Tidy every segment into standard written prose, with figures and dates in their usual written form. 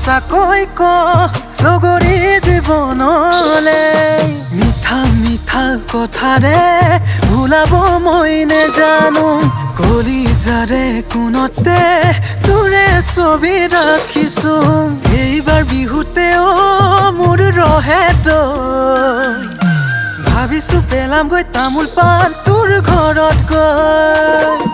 সঁচাকৈ ক লগৰী জীৱনলে মিঠা মিঠা কথাৰে ভুলাব মই নেজানো কলিজাৰে কোণতে তোৰে ছবি ৰাখিছো এইবাৰ বিহুতেও মোৰ ৰহে তই ভাবিছো পেলাম গৈ তামোল পাণ তোৰ ঘৰত গৈ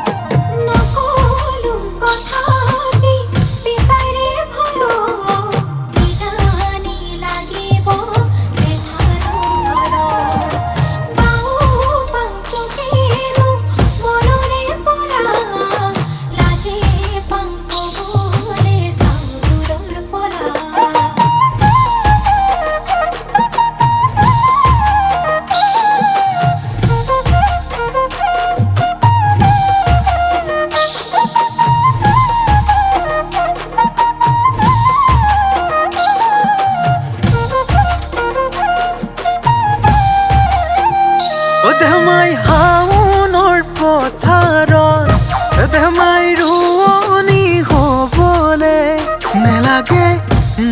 ধেমাই হাওনৰ পথাৰত ধেমাই ৰোৱনী হ'বলে নেলাগে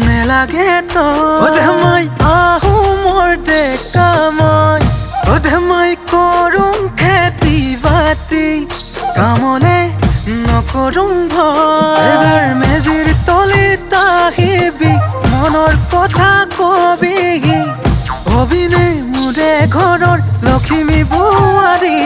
নেলাগে তই ধেমাই আহোমৰ ডেকা মই ধেমাই কৰোঁ খেতি বাতি কামলে নকৰোঁ ভয় এবাৰ মেজিৰ তলিত আহিবি মনৰ কথা কবিহি অবিনে মোৰে ঘৰৰ লক্ষ্মী বোৱাৰী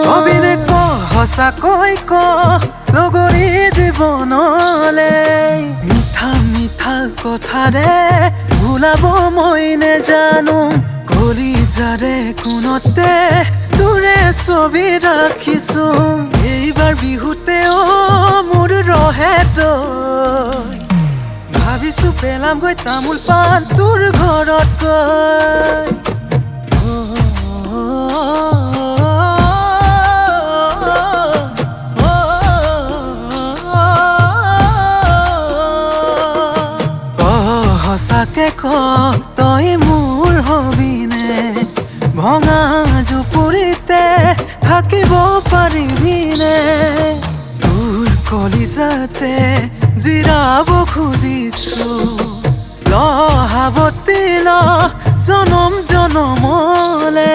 অবিনে ক সঁচাকৈ ক লগৰী জীৱনলে মিঠা মিঠা কথাৰে ভুলাব মই নেজানো কলিজাৰে কোণতে তোৰে ছবি ৰাখিছো এইবাৰ বিহুতেও মোৰ ৰহে তই ভাবিছো পেলাম গৈ তামোল পাণ তোৰ ঘৰত গৈ সঁচাকে ক তই মোৰ হবিনে ভঙা জুপুৰিতে থাকিব পাৰিবিনে তোৰ কলিজাতে জিৰাব খুজিছো লহাবতি ল জনম জনমলে